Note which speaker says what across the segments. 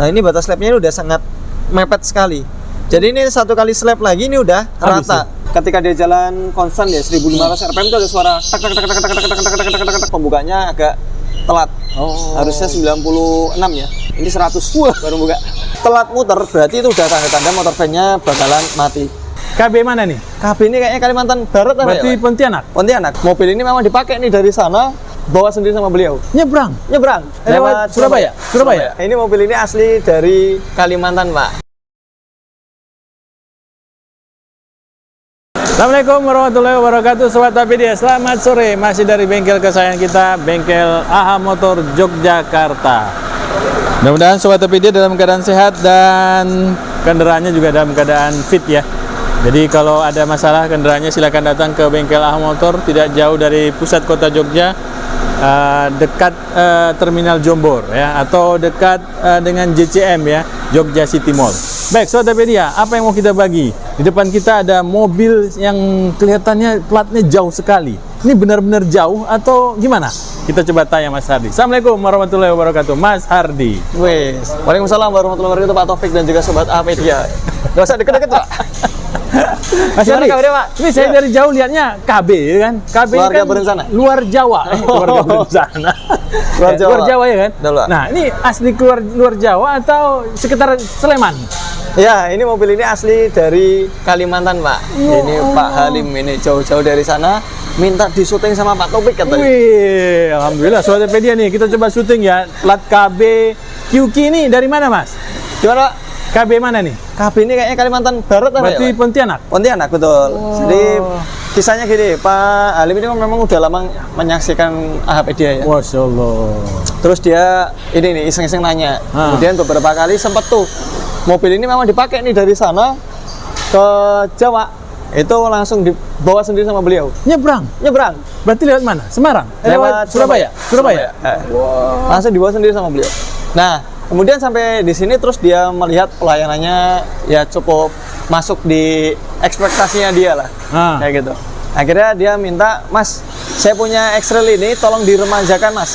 Speaker 1: Nah ini batas slapnya udah sangat mepet sekali. Jadi ini satu kali slap lagi ini udah rata. Ketika dia jalan konstan ya 1500 rpm itu ada suara tak tak tak tak tak tak tak tak tak tak tak, pembukanya agak telat. Harusnya 96 ya. Ini 100 baru buka. Telat muter berarti itu udah tanda-tanda motor van-nya bakalan mati.
Speaker 2: KB mana nih?
Speaker 1: KB ini kayaknya Kalimantan Barat apa
Speaker 2: Berarti
Speaker 1: ya?
Speaker 2: Pontianak.
Speaker 1: Pontianak. Mobil ini memang dipakai nih dari sana, bawa sendiri sama beliau.
Speaker 2: Nyebrang.
Speaker 1: Lewat
Speaker 2: Surabaya.
Speaker 1: Ini mobil ini asli dari Kalimantan, Pak.
Speaker 2: Assalamualaikum warahmatullahi wabarakatuh, Sobat Apedia. Selamat sore, masih dari bengkel kesayangan kita, bengkel AHA Motor Yogyakarta. Mudah-mudahan Sobat Apedia dalam keadaan sehat dan kendaraannya juga dalam keadaan fit ya. Jadi kalau ada masalah kendaraannya silakan datang ke bengkel AHA Motor, tidak jauh dari pusat kota Jogja, dekat Terminal Jombor ya, atau dekat dengan JCM ya, Jogja City Mall. Baik, Sobat Apedia, apa yang mau kita bagi? Di depan kita ada mobil yang kelihatannya platnya jauh sekali. Ini benar-benar jauh atau gimana? Kita coba tanya Mas Hardi. Assalamualaikum warahmatullahi wabarakatuh, Mas Hardi.
Speaker 1: Wes, waalaikumsalam warahmatullahi wabarakatuh, Pak Taufik dan juga Sobat Apedia. Gak usah deket-deket, Pak.
Speaker 2: Mas Hardi,
Speaker 1: Pak?
Speaker 2: ini saya dari jauh lihatnya KB kan? KB
Speaker 1: Keluarga
Speaker 2: kan
Speaker 1: berencana?
Speaker 2: luar Jawa. Keluarga berencana. Luar Jawa ya kan? Nah, ini asli luar Jawa atau sekitar Sleman?
Speaker 1: Ya, ini mobil ini asli dari Kalimantan, Pak. Ini Pak Halim, ini jauh-jauh dari sana, minta disuting sama Pak Taufik katanya.
Speaker 2: Wih, alhamdulillah Sobat Apedia nih, kita coba syuting ya. Plat KB QQ ini dari mana, Mas?
Speaker 1: Gimana, Pak?
Speaker 2: KB mana nih?
Speaker 1: KB ini kayaknya Kalimantan Barat apa
Speaker 2: Berarti
Speaker 1: ya, Pak?
Speaker 2: Pontianak?
Speaker 1: Pontianak, betul. Jadi kisahnya gini, Pak Halim ini memang udah lama menyaksikan Apedia ya.
Speaker 2: Masya Allah.
Speaker 1: Terus dia ini nih iseng-iseng nanya. Kemudian beberapa kali sempat tuh mobil ini memang dipakai nih dari sana ke Jawa. Itu langsung dibawa sendiri sama beliau.
Speaker 2: Nyebrang. Berarti lewat mana? Semarang?
Speaker 1: Lewat
Speaker 2: Surabaya.
Speaker 1: Wow. Langsung dibawa sendiri sama beliau. Nah, kemudian sampai di sini terus dia melihat pelayanannya ya cukup masuk di ekspektasinya dia lah. Kayak gitu. Akhirnya dia minta, "Mas, saya punya X-Trail ini tolong diremajakan, Mas."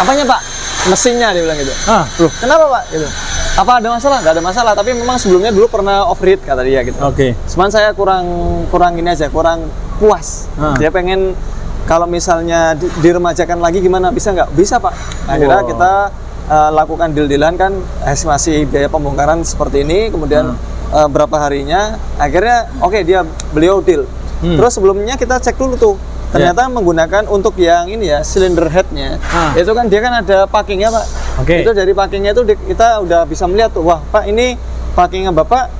Speaker 1: "Apanya, Pak?" "Mesinnya," dia bilang gitu. "Loh, kenapa, Pak?" gitu. "Apa ada masalah?" "Nggak ada masalah, tapi memang sebelumnya dulu pernah off-road," kata dia gitu.
Speaker 2: Oke.
Speaker 1: Cuman saya kurang ini aja, kurang puas. Dia pengen kalau misalnya diremajakan lagi gimana, bisa nggak? "Bisa, Pak." Akhirnya kita lakukan deal-dealan kan, estimasi biaya pembongkaran seperti ini, kemudian berapa harinya, akhirnya oke, beliau deal. Terus sebelumnya kita cek dulu tuh, ternyata menggunakan untuk yang ini ya, cylinder headnya, itu kan dia kan ada packingnya, Pak. Itu dari packingnya itu kita udah bisa melihat tuh, wah Pak, ini packingnya Bapak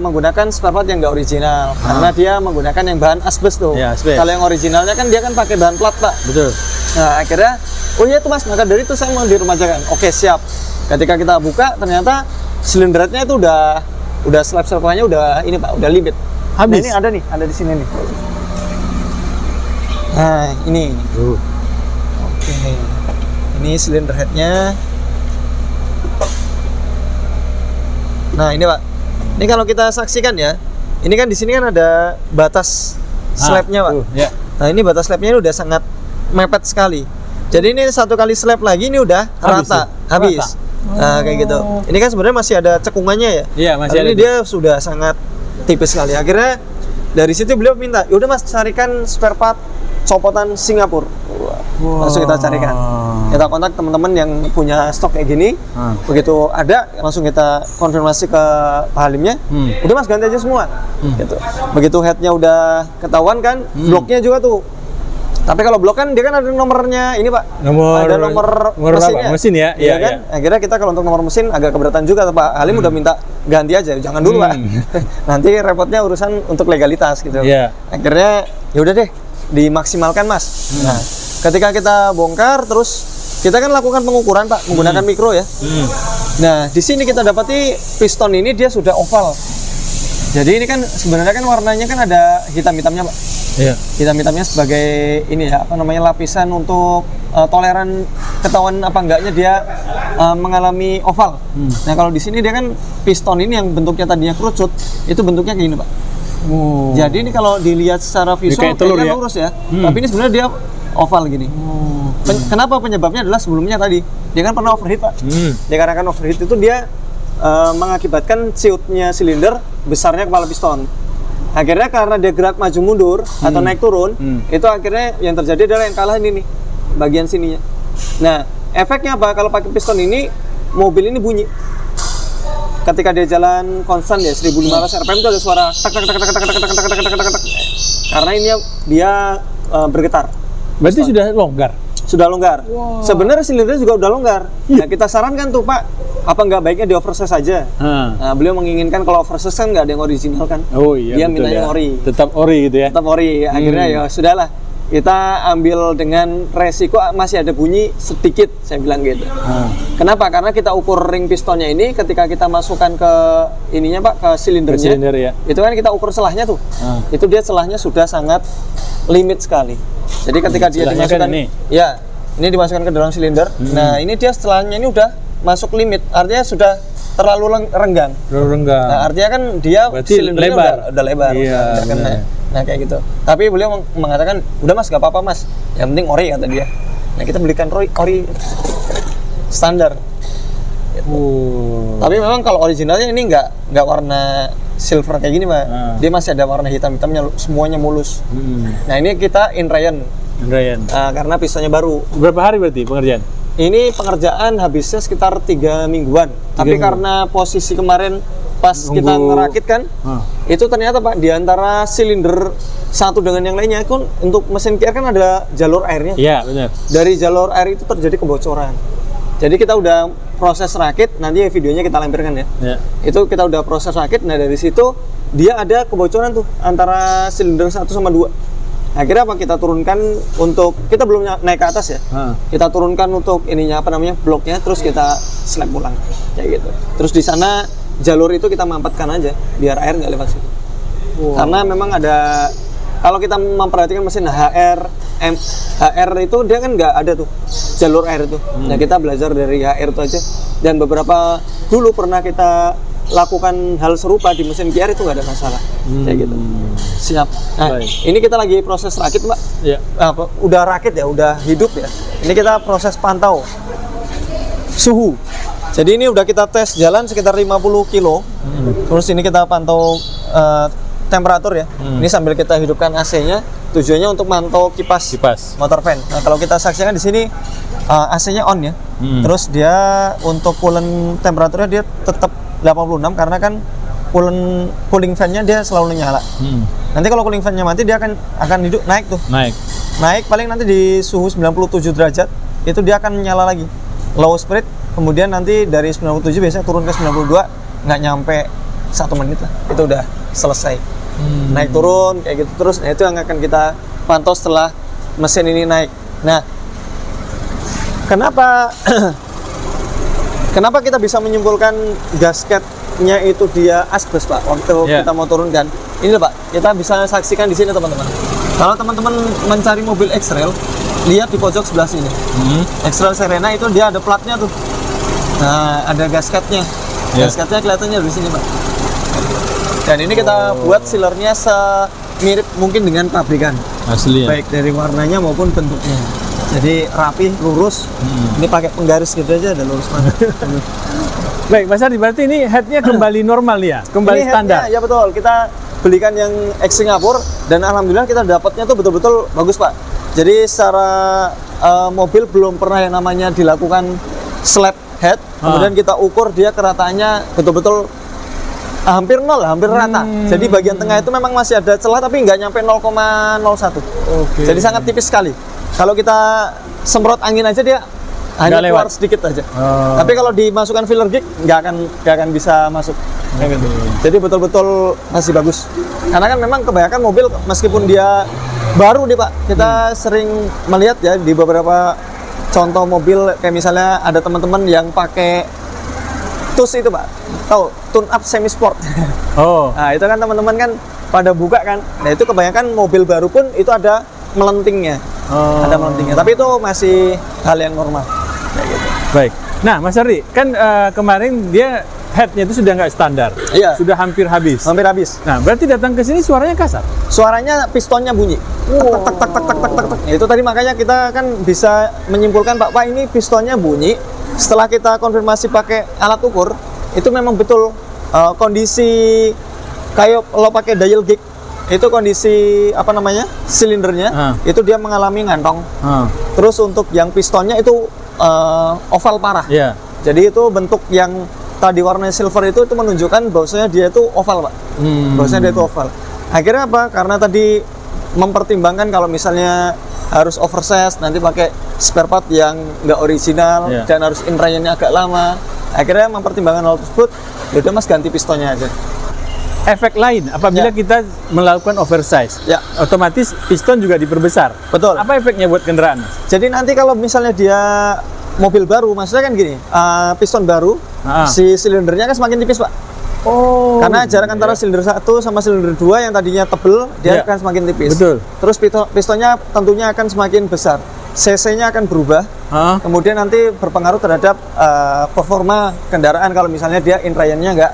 Speaker 1: menggunakan spare part yang nggak original, karena dia menggunakan yang bahan asbes tuh. Kalau yang originalnya kan dia kan pakai bahan plat, Pak.
Speaker 2: Betul.
Speaker 1: Nah akhirnya, "Oh iya tuh Mas, maka dari itu saya mau diremajakan." Oke, siap. Ketika kita buka, ternyata cylinder headnya itu udah slap-slapnya udah ini, Pak, udah libet.
Speaker 2: Habis.
Speaker 1: Nah, ini ada di sini nih. Nah, ini. Oke. Ini cylinder headnya. Nah, ini, Pak. Ini kalau kita saksikan ya, ini kan di sini kan ada batas slabnya, Pak. Nah, ini batas slabnya ini udah sangat mepet sekali. Jadi ini satu kali slab lagi ini udah rata, habis. Nah, kayak gitu. Ini kan sebenarnya masih ada cekungannya ya.
Speaker 2: Iya, masih ada.
Speaker 1: Ini dia sudah sangat tipis sekali. Akhirnya dari situ beliau minta, "Yaudah Mas, carikan spare part copotan Singapura." Langsung kita carikan. Kita kontak teman-teman yang punya stok kayak gini. Begitu ada, langsung kita konfirmasi ke Pak Halimnya. "Udah Mas, ganti aja semua." Gitu. Begitu headnya udah ketahuan kan, bloknya juga tuh. Tapi kalau blok kan dia kan ada nomornya ini, Pak. Ada nomor mesinnya.
Speaker 2: Mesin ya?
Speaker 1: Iya kan? Akhirnya kita kalau untuk nomor mesin agak keberatan juga, Pak Halim udah minta ganti aja, jangan dulu, Pak. Nanti repotnya urusan untuk legalitas gitu. Akhirnya ya udah deh, dimaksimalkan, Mas. Nah, ketika kita bongkar terus kita kan lakukan pengukuran, Pak, menggunakan mikro ya. Nah, di sini kita dapati piston ini dia sudah oval. Jadi ini kan sebenarnya kan warnanya kan ada hitam-hitamnya, Pak. Hitam-hitamnya sebagai ini ya, apa namanya, lapisan untuk toleran ketahuan apa enggaknya dia mengalami oval. Nah, kalau di sini dia kan piston ini yang bentuknya tadinya kerucut, itu bentuknya kayak gini, Pak. Jadi ini kalau dilihat secara visual
Speaker 2: kayak telur
Speaker 1: kayaknya
Speaker 2: ya?
Speaker 1: lurus ya. Tapi ini sebenarnya dia oval gini. Kenapa penyebabnya adalah sebelumnya tadi dia kan pernah overheat Pak. Dikarenakan overheat itu dia mengakibatkan ciutnya silinder, besarnya kepala piston. Akhirnya karena dia gerak maju mundur atau naik turun, itu akhirnya yang terjadi adalah yang kalah ini nih, bagian sininya. Nah, efeknya apa? Kalau pakai piston ini, mobil ini bunyi. Ketika dia jalan konstan ya 1500 rpm itu ada suara tak tak tak tak tak tak tak tak tak tak tak tak. Karena ini dia bergetar.
Speaker 2: Berarti sudah longgar.
Speaker 1: Sudah longgar. Wow. Sebenarnya silinder juga udah longgar. Nah, kita sarankan tuh Pak, apa nggak baiknya di oversize saja? Nah, beliau menginginkan kalau oversize kan nggak ada yang original kan.
Speaker 2: Oh iya.
Speaker 1: Dia mintanya ori.
Speaker 2: Tetap ori gitu ya.
Speaker 1: Tetap ori. Akhirnya ya sudahlah. Kita ambil dengan resiko masih ada bunyi sedikit, saya bilang gitu. Kenapa? Karena kita ukur ring pistonnya ini ketika kita masukkan ke ininya Pak, ke silindernya.
Speaker 2: Silinder ya.
Speaker 1: Itu kan kita ukur celahnya tuh. Itu dia celahnya sudah sangat limit sekali. Jadi ketika dia dimasukkan
Speaker 2: kan ini
Speaker 1: dimasukkan ke dalam silinder. Nah, ini dia celahnya ini udah masuk limit. Artinya sudah terlalu renggang. Nah, artinya kan dia silindernya udah lebar.
Speaker 2: Iya,
Speaker 1: udah kena. Nah, kayak gitu. Tapi beliau mengatakan, udah Mas, gak apa-apa Mas. Yang penting ori kata dia. Nah, kita belikan ori standar. Gitu. Tapi memang kalau originalnya ini nggak warna silver kayak gini Pak. Dia masih ada warna hitam-hitamnya, semuanya mulus. Nah, ini kita in rayon. Karena pistonnya baru.
Speaker 2: Berapa hari berarti pengerjaan?
Speaker 1: Ini pengerjaan habisnya sekitar 3 mingguan. Tapi karena posisi kemarin pas kita ngerakit kan, itu ternyata Pak, di antara silinder satu dengan yang lainnya kan untuk mesin QR kan ada jalur airnya.
Speaker 2: Iya, benar.
Speaker 1: Dari jalur air itu terjadi kebocoran. Jadi kita udah proses rakit, nanti videonya kita lampirkan ya. Itu kita udah proses rakit, nah dari situ dia ada kebocoran tuh antara silinder 1 sama 2. Akhirnya apa, kita turunkan untuk, kita belum naik ke atas ya. Kita turunkan untuk ininya apa namanya, bloknya, terus kita slap ulang kayak gitu. Terus di sana jalur itu kita mampatkan aja biar air nggak lewat situ. Karena memang ada, kalau kita memperhatikan mesin HR itu dia kan nggak ada tuh jalur air itu. Nah, kita belajar dari HR itu aja. Dan beberapa dulu pernah kita lakukan hal serupa di mesin QR itu nggak ada masalah. Kayak gitu. Siap. Nah, ini kita lagi proses rakit Mbak. Udah rakit ya, udah hidup ya. Ini kita proses pantau suhu. Jadi ini udah kita tes jalan sekitar 50 kilo. Terus ini kita pantau temperatur ya. Ini sambil kita hidupkan AC-nya. Tujuannya untuk mantau kipas motor fan. Nah, kalau kita saksikan di sini AC-nya on ya. Terus dia untuk coolant temperaturnya dia tetap 86 karena kan cooling fan-nya dia selalu nyala. Nanti kalau cooling fan-nya mati dia akan hidup naik tuh. Naik paling nanti di suhu 97 derajat itu dia akan nyala lagi. Low speed, kemudian nanti dari 97 biasanya turun ke 92, nggak nyampe 1 menit lah. Itu udah selesai. Naik turun kayak gitu terus. Nah, itu yang akan kita pantau setelah mesin ini naik. Nah, kenapa kita bisa menyimpulkan gasketnya itu dia asbes Pak waktu kita mau turunkan? Ini loh Pak, kita bisa saksikan di sini teman-teman. Kalau teman-teman mencari mobil X-Trail, lihat di pojok sebelah sini. X-Trail Serena itu dia ada platnya tuh. Nah, ada gasketnya. Gasketnya kelihatannya di sini Pak. Dan ini kita buat sealernya semirip mungkin dengan pabrikan.
Speaker 2: Asli ya?
Speaker 1: Baik dari warnanya maupun bentuknya. Jadi rapi, lurus. Ini pakai penggaris gitu aja, ada lurus banget.
Speaker 2: Baik, Mas Ardi, berarti ini headnya kembali normal ya? Kembali
Speaker 1: ini
Speaker 2: standar?
Speaker 1: Ya betul, kita belikan yang X Singapura dan alhamdulillah kita dapatnya tuh betul-betul bagus Pak. Jadi secara mobil belum pernah yang namanya dilakukan slap head, kemudian kita ukur dia kerataannya betul-betul hampir nol, hampir rata. Jadi bagian tengah itu memang masih ada celah tapi nggak nyampe 0,01. Jadi sangat tipis sekali. Kalau kita semprot angin aja dia hanya keluar sedikit aja. Tapi kalau dimasukkan filler gig nggak akan bisa masuk. Jadi betul-betul masih bagus. Karena kan memang kebanyakan mobil meskipun dia baru nih Pak, kita sering melihat ya di beberapa contoh mobil kayak misalnya ada teman-teman yang pakai TUS itu Pak, tahu tune up semi sport. Nah itu kan teman-teman kan pada buka kan. Nah itu kebanyakan mobil baru pun itu ada melentingnya, ada melentingnya. Tapi itu masih hal yang normal.
Speaker 2: Baik. Nah Mas Ardi, kan kemarin dia headnya itu sudah nggak standar.
Speaker 1: Iya.
Speaker 2: Sudah hampir habis.
Speaker 1: Hampir habis.
Speaker 2: Nah, berarti datang ke sini suaranya kasar.
Speaker 1: Suaranya pistonnya bunyi. Tak, tak, tak, tak, tak, tak, tak, tak. Itu tadi makanya kita kan bisa menyimpulkan Pak ini pistonnya bunyi. Setelah kita konfirmasi pakai alat ukur, itu memang betul kondisi kayak lo pakai dial gauge, itu kondisi apa namanya silindernya itu dia mengalami ngantong. Terus untuk yang pistonnya itu oval parah.
Speaker 2: Yeah.
Speaker 1: Jadi itu bentuk yang tadi warnanya silver itu menunjukkan bahwasanya dia itu oval, Pak. Bahwasanya dia itu oval. Akhirnya apa? Karena tadi mempertimbangkan kalau misalnya harus oversize, nanti pakai spare part yang nggak original dan harus inrayannya agak lama. Akhirnya mempertimbangkan hal tersebut, yaudah Mas ganti pistonnya aja.
Speaker 2: Efek lain apabila kita melakukan oversize, otomatis piston juga diperbesar.
Speaker 1: Betul.
Speaker 2: Apa efeknya buat kendaraan?
Speaker 1: Jadi nanti kalau misalnya dia mobil baru, maksudnya kan gini, piston baru, si silindernya kan semakin tipis, Pak.
Speaker 2: Oh.
Speaker 1: Karena jarak antara silinder 1 sama silinder 2 yang tadinya tebel, dia akan semakin tipis.
Speaker 2: Betul.
Speaker 1: Terus pistonnya tentunya akan semakin besar. CC-nya akan berubah. Kemudian nanti berpengaruh terhadap performa kendaraan kalau misalnya dia inrayannya nggak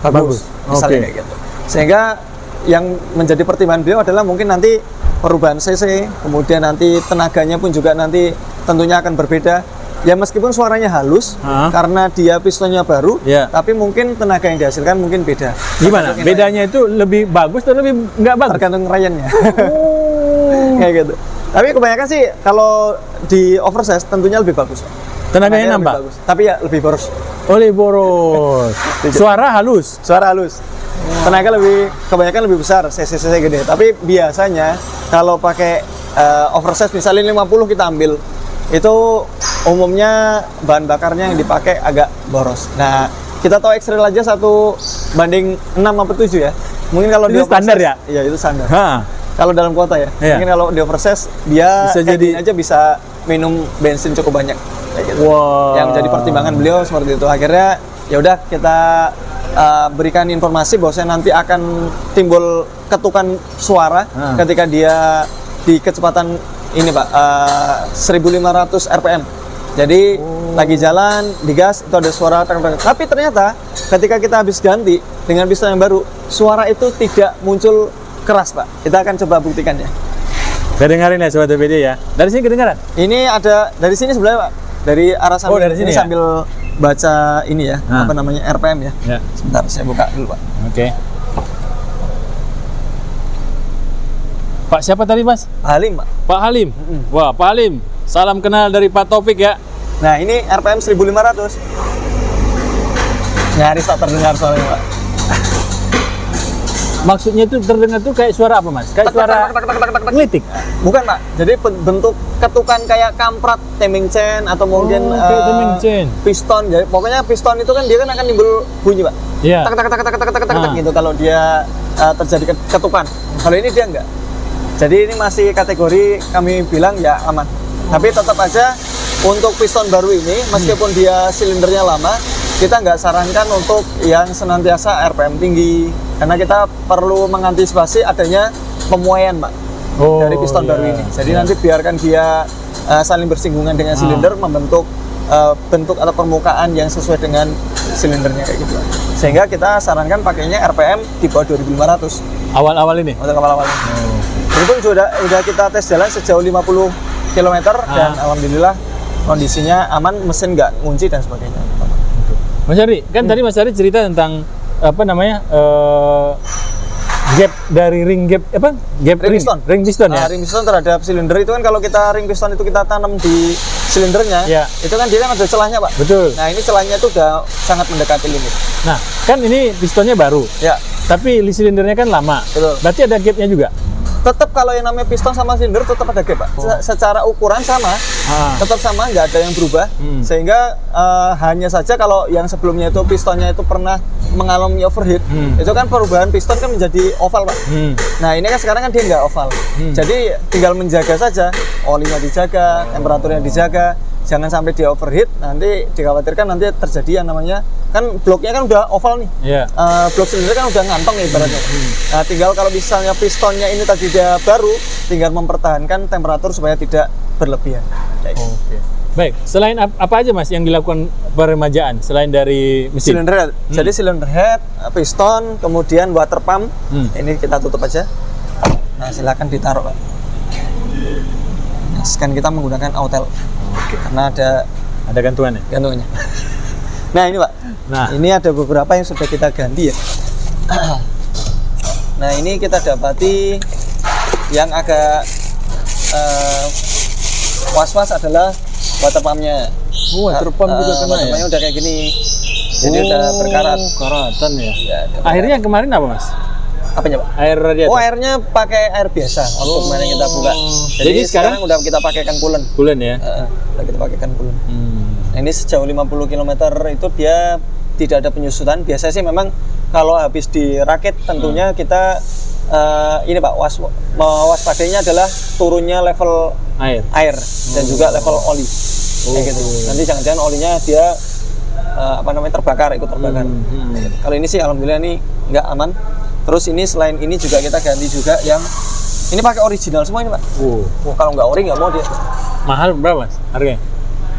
Speaker 1: bagus. Misalnya kayak gitu. Sehingga yang menjadi pertimbangan beliau adalah mungkin nanti perubahan CC, kemudian nanti tenaganya pun juga nanti tentunya akan berbeda. Ya meskipun suaranya halus karena dia pistonnya baru, tapi mungkin tenaga yang dihasilkan mungkin beda.
Speaker 2: Gimana? Bedanya itu lebih bagus atau lebih nggak bagus?
Speaker 1: Tergantung rayannya. Kayak gitu. Tapi kebanyakan sih kalau di oversize tentunya lebih bagus.
Speaker 2: Tenaganya nambah?
Speaker 1: Bagus. Tapi ya lebih boros.
Speaker 2: Lebih boros. Suara halus?
Speaker 1: Suara halus. Tenaga kebanyakan lebih besar, CC gede. Tapi biasanya kalau pakai oversize misalnya 50 kita ambil, itu umumnya bahan bakarnya yang dipakai agak boros. Nah, kita tahu X-Trail aja 1 banding 6 apa 7 ya. Mungkin kalau
Speaker 2: itu
Speaker 1: di
Speaker 2: standar ya?
Speaker 1: Iya, itu standar. Kalau dalam kota ya. Mungkin kalau di oversize dia
Speaker 2: bisa jadi
Speaker 1: aja bisa minum bensin cukup banyak. Kayak gitu. Yang menjadi pertimbangan beliau seperti itu. Akhirnya ya udah kita berikan informasi bahwasanya nanti akan timbul ketukan suara ketika dia di kecepatan ini Pak 1500 rpm. Jadi lagi jalan digas itu ada suara teng-teng. Tapi ternyata ketika kita habis ganti dengan piston yang baru, suara itu tidak muncul keras Pak. Kita akan coba buktikan ya.
Speaker 2: Kedengarin ya Sobat TPD ya. Dari sini kedengaran? Ini
Speaker 1: ada dari sini sebenarnya Pak. Dari arah samping.
Speaker 2: Dari sini
Speaker 1: ini
Speaker 2: ya?
Speaker 1: sambil baca ini ya, apa namanya RPM ya. Sebentar saya buka dulu Pak.
Speaker 2: Oke. Pak siapa tadi Mas?
Speaker 1: Halim Pak.
Speaker 2: Pak Halim. Wah Pak Halim, salam kenal dari Pak Taufik ya.
Speaker 1: Nah ini RPM 1500. Nyaris tak terdengar suaranya Pak.
Speaker 2: Maksudnya itu terdengar tuh kayak suara apa Mas? Kayak suara ngelitik?
Speaker 1: Bukan Pak, jadi bentuk ketukan kayak kamprat timing chain atau mungkin piston. Jadi pokoknya piston itu kan dia kan akan timbul bunyi Pak.
Speaker 2: Iya.
Speaker 1: Tak tak tak tak tak tak tak gitu kalau dia terjadi ketukan. Kalau ini dia enggak. Jadi ini masih kategori kami bilang ya aman. Tapi tetap aja untuk piston baru ini meskipun dia silindernya lama, kita nggak sarankan untuk yang senantiasa RPM tinggi karena kita perlu mengantisipasi adanya pemuaian Pak dari piston baru ini. Jadi nanti biarkan dia saling bersinggungan dengan silinder membentuk bentuk atau permukaan yang sesuai dengan silindernya kayak gitu. Sehingga kita sarankan pakainya RPM di bawah 2500.
Speaker 2: Awal-awal ini?
Speaker 1: Untuk awal-awal ini. Itu pun sudah kita tes jalan sejauh 50 km dan alhamdulillah kondisinya aman, mesin nggak ngunci dan sebagainya.
Speaker 2: Mas Ari, kan tadi Mas Ari cerita tentang apa namanya gap dari ring piston ya.
Speaker 1: Ring piston terhadap silinder itu kan kalau kita ring piston itu kita tanam di silindernya, itu kan dia kan ada celahnya Pak.
Speaker 2: Betul.
Speaker 1: Nah ini celahnya itu udah sangat mendekati limit.
Speaker 2: Nah kan ini pistonnya baru.
Speaker 1: Ya.
Speaker 2: Tapi silindernya kan lama.
Speaker 1: Betul.
Speaker 2: Berarti ada gapnya juga.
Speaker 1: Tetap kalau yang namanya piston sama silinder tetap ada gap Pak. Secara ukuran sama, tetap sama, nggak ada yang berubah. Sehingga hanya saja kalau yang sebelumnya itu pistonnya itu pernah mengalami overheat, itu kan perubahan piston kan menjadi oval Pak. Nah ini kan sekarang kan dia nggak oval. Jadi tinggal menjaga saja, olinya dijaga, temperaturnya dijaga, jangan sampai dia overheat. Nanti dikhawatirkan nanti terjadi yang namanya kan bloknya kan udah oval nih. Blok silinder kan udah ngantong ya ibaratnya. Nah tinggal kalau misalnya pistonnya ini tadi dia baru, tinggal mempertahankan temperatur supaya tidak berlebihan.
Speaker 2: Oke. Baik, selain apa aja Mas yang dilakukan peremajaan selain dari mesin?
Speaker 1: Cylinder head. Jadi cylinder head, piston, kemudian water pump. Ini kita tutup aja. Nah, silakan ditaruh, Pak. Nah, scan kita menggunakan Autel.
Speaker 2: Oke.
Speaker 1: Karena
Speaker 2: Ada gantungannya?
Speaker 1: gantungannya. Nah, ini Pak.
Speaker 2: Nah,
Speaker 1: ini ada beberapa yang sudah kita ganti ya. Nah, ini kita dapati yang agak was-was adalah water pumpnya.
Speaker 2: water pump juga kena
Speaker 1: water
Speaker 2: ya?
Speaker 1: pumpnya udah kayak gini. Jadi udah berkarat.
Speaker 2: Karatan ya.
Speaker 1: Ya,
Speaker 2: Akhirnya yang kemarin apa Mas?
Speaker 1: apanya Pak?
Speaker 2: Air radiator?
Speaker 1: Oh, airnya pakai air biasa waktu kemarin kita buka. Jadi sekarang udah kita pakaikan coolant.
Speaker 2: Coolant ya?
Speaker 1: Udah kita pakaikan coolant. Nah, ini sejauh 50 km itu dia tidak ada penyusutan. Biasanya sih memang kalau habis dirakit tentunya kita ini Pak, waspadainya adalah turunnya level air dan juga level oli. Kayak gitu. Nanti jangan-jangan olinya dia terbakar, ikut terbakar. Gitu. Kalau ini sih alhamdulillah ini nggak aman. Terus ini selain ini juga kita ganti juga yang ini pakai original semua ini Pak. Kalau nggak ori nggak mau dia.
Speaker 2: Mahal berapa Mas harganya?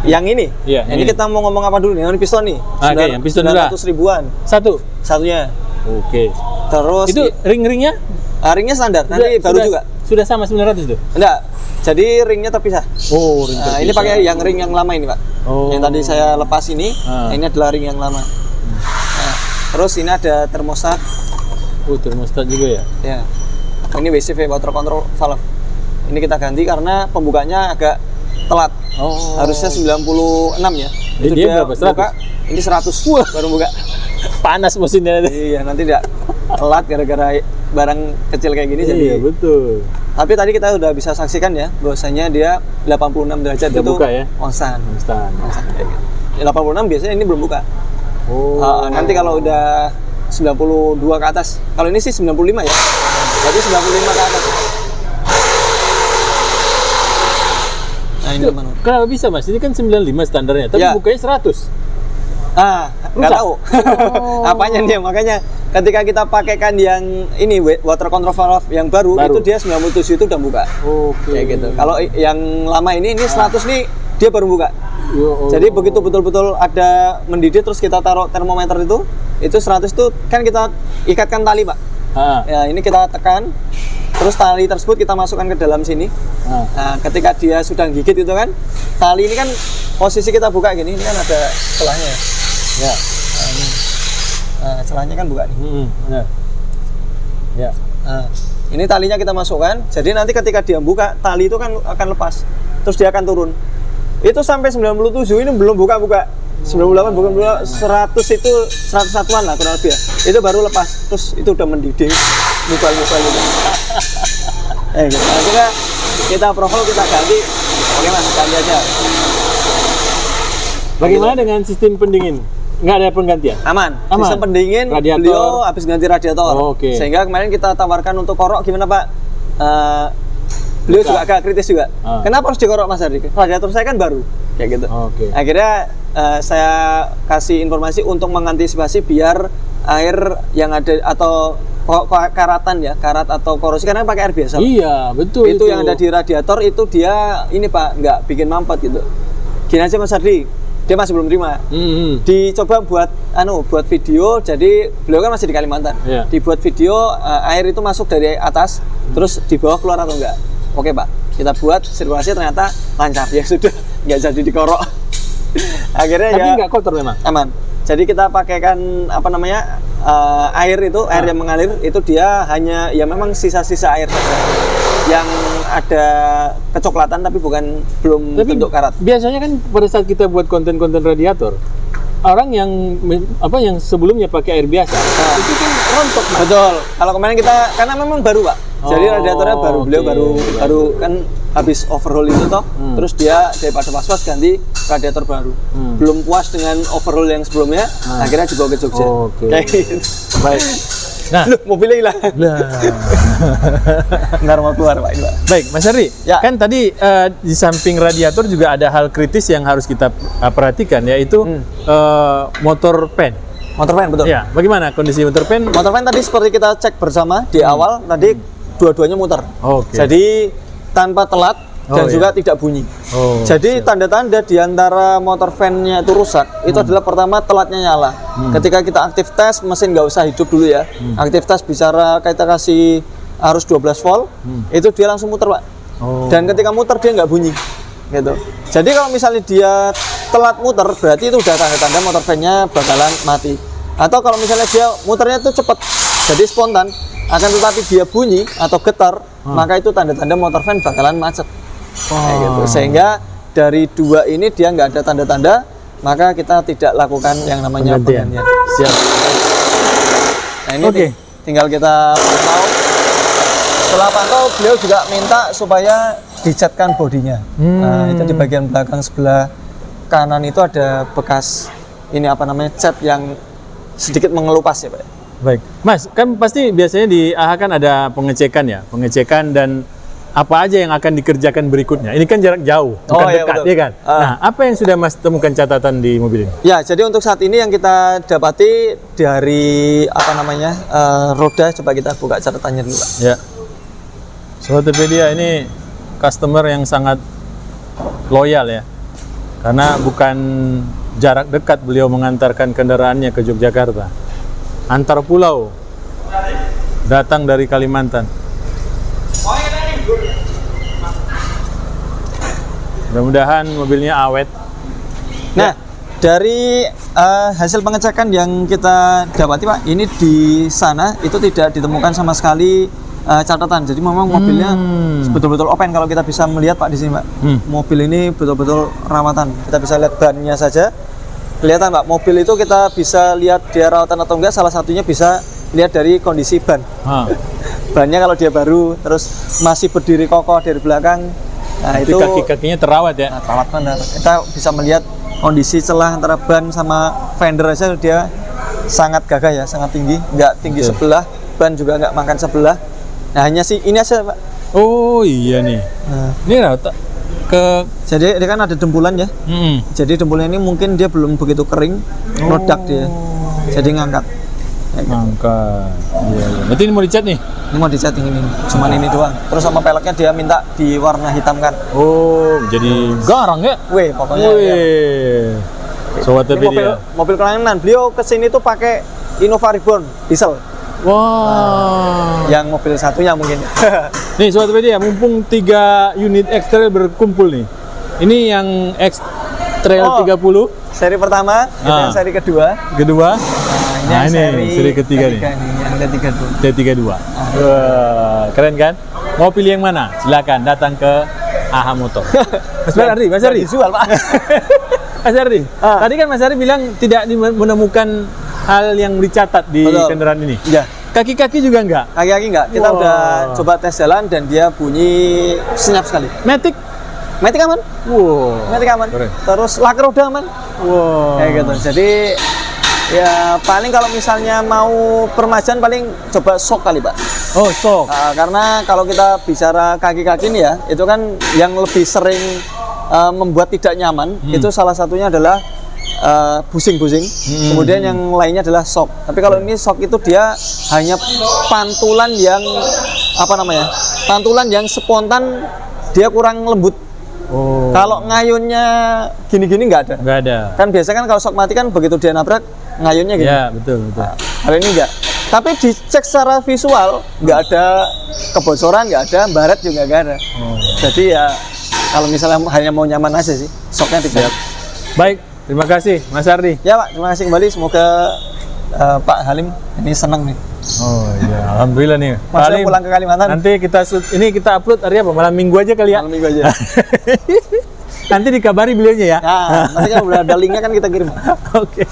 Speaker 1: Yang ini?
Speaker 2: Iya.
Speaker 1: Ini kita mau ngomong apa dulu nih? Yang piston nih.
Speaker 2: Oke, yang piston dulu.
Speaker 1: 900 ribuan.
Speaker 2: Satunya.
Speaker 1: Satunya.
Speaker 2: Oke.
Speaker 1: Terus
Speaker 2: itu ring-ringnya?
Speaker 1: Ringnya standar. Nanti baru juga.
Speaker 2: Sudah sama 900 itu?
Speaker 1: Enggak. Jadi ringnya terpisah.
Speaker 2: Oh, ring terpisah.
Speaker 1: Ini pakai yang ring yang lama ini Pak. Yang tadi saya lepas ini. Ini adalah ring yang lama. Nah, terus ini ada termostat.
Speaker 2: Termostat juga ya?
Speaker 1: Ya. Ini WCV water control valve. Ini kita ganti karena pembukanya agak telat. Harusnya 96 ya.
Speaker 2: Itu dia berapa? 100?
Speaker 1: Buka, ini 100. Baru buka.
Speaker 2: Panas mesinnya.
Speaker 1: Iya, nanti tidak telat gara-gara barang kecil kayak gini.
Speaker 2: Iya, betul.
Speaker 1: Tapi tadi kita udah bisa saksikan ya, bahwasanya dia 86 derajat
Speaker 2: udah
Speaker 1: itu
Speaker 2: buka ya?
Speaker 1: on-stand.
Speaker 2: Kayak gitu.
Speaker 1: 86 biasanya ini belum buka. Nanti kalau udah 92 ke atas. Kalau ini sih 95 ya. Berarti 95 ke atas. Nah, ini mana?
Speaker 2: Kenapa bisa Mas? Ini kan 95 standarnya, tapi bukanya 100.
Speaker 1: Nggak tahu. Apanya nih? Makanya ketika kita pakaikan yang ini water control valve yang baru. Itu dia 97 itu udah buka. Kayak gitu. Kalau yang lama ini 100 nih dia baru buka. Jadi begitu betul-betul ada mendidih terus kita taruh termometer itu 100 itu kan kita ikatkan tali Pak. Ya, ini kita tekan terus tali tersebut kita masukkan ke dalam sini. Nah, ketika dia sudah gigit itu kan tali ini kan posisi kita buka gini, ini kan ada celahnya ya. Nah, ini. Nah, celahnya kan buka nih.
Speaker 2: Benar. Ya.
Speaker 1: Nah, ini talinya kita masukkan. Jadi nanti ketika dia buka, tali itu kan akan lepas. Terus dia akan turun. Itu sampai 97 ini belum buka-buka. 98 bukan 100 itu 101-an lah kurang lebih ya. Itu baru lepas. Terus itu udah mendidih. Mukal-mukal gitu. Gitu. Akhirnya kita profil kita ganti. Oke Mas, ganti aja.
Speaker 2: Bagaimana dengan sistem pendingin? Nggak ada penggantian?
Speaker 1: Aman. Sistem pendingin,
Speaker 2: radiator.
Speaker 1: beliau habis ganti radiator. Sehingga kemarin kita tawarkan untuk korok gimana Pak? Beliau juga agak kritis juga. Kenapa harus dikorok Mas Hardi? Radiator saya kan baru. Kayak gitu. Akhirnya saya kasih informasi untuk mengantisipasi biar air yang ada atau karatan ya, karat atau korosi karena pakai air biasa.
Speaker 2: Iya, betul.
Speaker 1: Itu yang ada di radiator itu dia ini Pak, nggak bikin mampet gitu. Gini aja Mas Hardi, dia masih belum terima. Dicoba buat buat video, jadi beliau kan masih di Kalimantan. Dibuat video air itu masuk dari atas, terus di bawah keluar atau enggak. Oke Pak, kita buat sirkulasi ternyata lancar. Ya sudah, nggak jadi dikorok. Akhirnya
Speaker 2: tapi nggak kotor memang?
Speaker 1: Aman. Jadi kita pakaikan air itu, air yang mengalir itu dia hanya ya memang sisa-sisa air saja yang ada kecoklatan tapi belum bentuk karat.
Speaker 2: Biasanya kan pada saat kita buat konten-konten radiator, orang yang sebelumnya pakai air biasa itu kan rontok.
Speaker 1: Betul. Kalau kemarin kita karena memang baru Pak. Jadi radiatornya beliau baru kan habis overhaul itu toh, terus dia daripada was-was ganti radiator baru. Belum puas dengan overhaul yang sebelumnya, akhirnya dibawa ke Jogja. Kayak gitu.
Speaker 2: Baik. Nah,
Speaker 1: mobilnya hilang. Ntar mau keluar Pak ini Pak.
Speaker 2: Baik, Mas Hardi. Kan tadi di samping radiator juga ada hal kritis yang harus kita perhatikan, yaitu motor pen.
Speaker 1: Motor pen betul.
Speaker 2: Ya, bagaimana kondisi motor pen?
Speaker 1: Motor pen tadi seperti kita cek bersama di awal tadi dua-duanya muter. Jadi tanpa telat dan juga tidak bunyi. Jadi tanda-tanda di antara motor fan-nya itu rusak itu adalah pertama telatnya nyala. Ketika kita aktif tes, mesin nggak usah hidup dulu ya. Aktif tes bicara kita kasih arus 12 volt, itu dia langsung muter, Pak. Dan ketika muter dia nggak bunyi. Gitu. Jadi kalau misalnya dia telat muter, berarti itu udah tanda-tanda motor fan-nya bakalan mati. Atau kalau misalnya dia muternya itu cepat, jadi spontan, akan tetapi dia bunyi atau getar, maka itu tanda-tanda motor fan bakalan macet. Kayak gitu. Sehingga dari dua ini dia nggak ada tanda-tanda, maka kita tidak lakukan yang namanya penggantian.
Speaker 2: Siap.
Speaker 1: Nah ini tinggal kita pantau. Setelah pantau, beliau juga minta supaya dicatkan bodinya. Nah, itu di bagian belakang sebelah kanan itu ada bekas ini apa namanya cat yang sedikit mengelupas ya, Pak.
Speaker 2: Baik, Mas, kan pasti biasanya di AHA kan ada pengecekan ya, pengecekan dan apa aja yang akan dikerjakan berikutnya. Ini kan jarak jauh, bukan dekat, ya kan? Nah, apa yang sudah Mas temukan catatan di mobil ini? Ya,
Speaker 1: jadi untuk saat ini yang kita dapati dari apa namanya roda, coba kita buka catatannya dulu, Pak.
Speaker 2: Ya, Sobat Tokopedia ini customer yang sangat loyal ya, karena bukan jarak dekat beliau mengantarkan kendaraannya ke Yogyakarta, antar pulau, datang dari Kalimantan. Mudah-mudahan mobilnya awet.
Speaker 1: Nah, dari hasil pengecekan yang kita dapati, Pak, ini di sana itu tidak ditemukan sama sekali catatan. Jadi memang mobilnya betul-betul open. Kalau kita bisa melihat, Pak, di sini, Pak, mobil ini betul-betul rawatan. Kita bisa lihat bannya saja kelihatan, Pak. Mobil itu kita bisa lihat dia rawatan atau enggak. Salah satunya bisa lihat dari kondisi ban. Bannya kalau dia baru terus masih berdiri kokoh dari belakang, nah itu
Speaker 2: kaki-kakinya terawat ya.
Speaker 1: Terawat benar. Kita bisa melihat kondisi celah antara ban sama fender aja dia sangat gagah ya, sangat tinggi, nggak tinggi sebelah, ban juga nggak makan sebelah. Nah, hanya sih ini aja, Pak.
Speaker 2: Oh iya nih. Ini rata ke.
Speaker 1: Jadi dia kan ada dempulan ya. Jadi dempulan ini mungkin dia belum begitu kering, meledak dia. Jadi ngangkat.
Speaker 2: Ngangkat. Iya. Berarti ini mau dicat nih?
Speaker 1: Ini mau dicat ini. Cuman ini doang. Terus sama peleknya dia minta diwarna hitamkan.
Speaker 2: Oh, jadi garang ya?
Speaker 1: Weh, pokoknya.
Speaker 2: Wih. Sobat Tokopedia.
Speaker 1: Mobil kelainan. Beliau kesini tuh pakai Innova Reborn diesel.
Speaker 2: Wow.
Speaker 1: Yang mobil satunya mungkin.
Speaker 2: Nih Sobat Tokopedia, mumpung 3 unit X-Trail berkumpul nih. Ini yang X-Trail 30
Speaker 1: seri pertama, itu yang seri kedua.
Speaker 2: Nah, ini seri ketiga nih.
Speaker 1: Yang
Speaker 2: T32. Wah, keren kan? Mau pilih yang mana? Silakan datang ke AHA Motor. Mas Ardi.
Speaker 1: Visual, Pak.
Speaker 2: Mas Ardi, tadi kan Mas Ardi bilang tidak menemukan hal yang dicatat di kendaraan ini.
Speaker 1: Iya.
Speaker 2: Kaki-kaki juga enggak?
Speaker 1: Kaki-kaki enggak. Kita udah coba tes jalan dan dia bunyi senyap sekali.
Speaker 2: Matic
Speaker 1: aman. Matic aman. Keren. Terus lak roda aman. Kayak gitu. Jadi ya paling kalau misalnya mau permajaan paling coba shock kali, Pak.
Speaker 2: Oh, shock.
Speaker 1: Karena kalau kita bicara kaki-kaki ini ya, itu kan yang lebih sering membuat tidak nyaman, itu salah satunya adalah busing-busing. Kemudian yang lainnya adalah shock. Tapi kalau ini shock itu dia hanya pantulan yang pantulan yang spontan, dia kurang lembut. Kalau ngayunnya gini-gini nggak ada.
Speaker 2: Nggak ada.
Speaker 1: Kan biasanya kan kalau shock mati kan begitu dia nabrak ngayunnya gini.
Speaker 2: Ya, betul.
Speaker 1: Kalau ini enggak. Tapi dicek secara visual nggak ada kebocoran, nggak ada, baret juga nggak ada. Jadi ya kalau misalnya hanya mau nyaman aja sih, shocknya tidak.
Speaker 2: Baik, terima kasih Mas Ardi.
Speaker 1: Ya, Pak, terima kasih kembali. Semoga Pak Halim ini senang nih.
Speaker 2: Oh iya, alhamdulillah nih.
Speaker 1: Masih pulang ke Kalimantan.
Speaker 2: Nanti kita upload hari apa? Malam Minggu aja kali ya.
Speaker 1: Malam Minggu aja.
Speaker 2: Nanti dikabari beliaunya ya.
Speaker 1: Nah, nanti kan udah ada linknya kan kita kirim.
Speaker 2: Oke.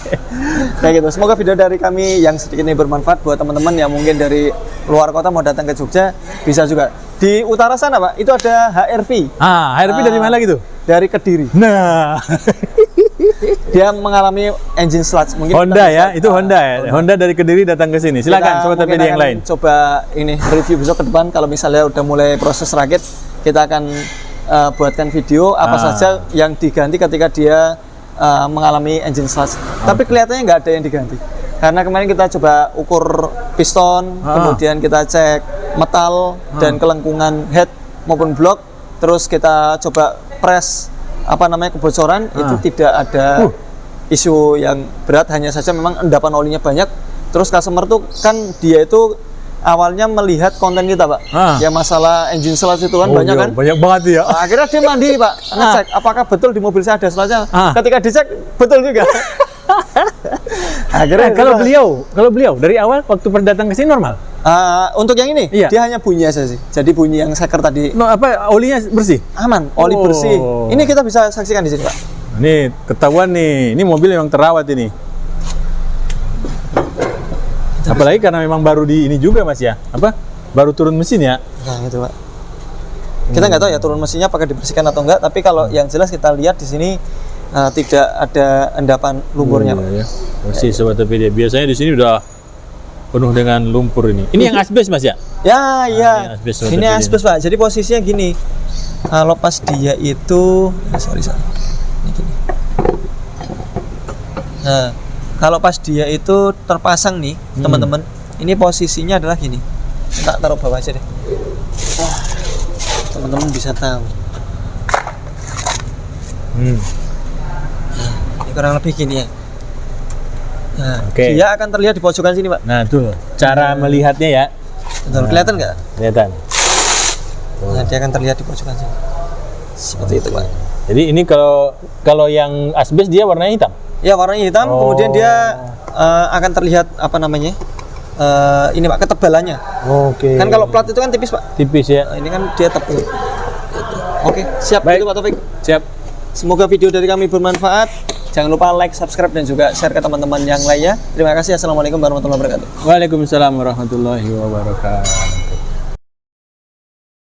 Speaker 1: Kayak gitu. Semoga video dari kami yang sedikit ini bermanfaat buat teman-teman yang mungkin dari luar kota mau datang ke Jogja, bisa juga. Di utara sana, Pak, itu ada HRV.
Speaker 2: HRV dari mana gitu?
Speaker 1: Dari Kediri.
Speaker 2: Nah.
Speaker 1: Dia mengalami engine sludge. Mungkin
Speaker 2: Honda ya, itu Honda ya. Honda dari Kediri datang ke sini. Silakan Sobat Tokopedia yang lain.
Speaker 1: Coba ini review besok ke depan kalau misalnya udah mulai proses rakit, kita akan buatkan video apa saja yang diganti ketika dia mengalami engine sludge. Tapi kelihatannya nggak ada yang diganti. Karena kemarin kita coba ukur piston, kemudian kita cek metal dan kelengkungan head maupun blok, terus kita coba press kebocoran, itu tidak ada isu yang berat, hanya saja memang endapan olinya banyak. Terus customer tuh kan dia itu awalnya melihat konten kita, Pak. Ya masalah engine sludge itu kan banyak kan?
Speaker 2: Banyak banget ya.
Speaker 1: Akhirnya dia mandi, Pak. Ngecek apakah betul di mobil saya ada sludge-nya. Ketika dicek betul juga. Akhirnya
Speaker 2: kalau beliau dari awal waktu datang ke sini normal.
Speaker 1: Untuk yang ini dia hanya bunyi aja sih. Jadi bunyi yang seker tadi.
Speaker 2: Olinya bersih?
Speaker 1: Aman, oli bersih. Ini kita bisa saksikan di sini, Pak.
Speaker 2: Ini ketahuan nih. Ini mobil memang terawat ini. Apalagi karena memang baru di ini juga Mas ya. Baru turun mesin ya.
Speaker 1: Nah, itu, Pak. Kita nggak tahu ya turun mesinnya apakah dibersihkan atau enggak, tapi kalau yang jelas kita lihat di sini tidak ada endapan lumpurnya, Pak.
Speaker 2: Ya. Bersih Sobat TPD. Biasanya di sini udah penuh dengan lumpur ini. Ini yang asbes Mas ya?
Speaker 1: Ya, iya. Ini asbes, Pak. Jadi posisinya gini. Kalau pas dia itu sorry. Ini gini. Nah, kalau pas dia itu terpasang nih, teman-teman, ini posisinya adalah gini. Tak taruh bawah aja deh. Teman-teman bisa tahu. Nah, ini kurang lebih gini ya. Nah, dia akan terlihat di pojokan sini, Pak.
Speaker 2: Nah, tuh cara melihatnya ya.
Speaker 1: Betul, kelihatan nggak?
Speaker 2: Kelihatan.
Speaker 1: Nah, dia akan terlihat di pojokan sini. Seperti itu, Pak.
Speaker 2: Jadi ini kalau yang asbes dia warnanya hitam.
Speaker 1: Ya, warnanya hitam, kemudian dia akan terlihat ini Pak, ketebalannya. Kan kalau plat itu kan tipis, Pak.
Speaker 2: Tipis ya.
Speaker 1: Ini kan dia tebal. Gitu. Oke, siap.
Speaker 2: Baik.
Speaker 1: Itu Pak Taufik.
Speaker 2: Siap.
Speaker 1: Semoga video dari kami bermanfaat. Jangan lupa like, subscribe, dan juga share ke teman-teman yang lainnya. Terima kasih. Assalamualaikum warahmatullahi wabarakatuh.
Speaker 2: Waalaikumsalam warahmatullahi wabarakatuh.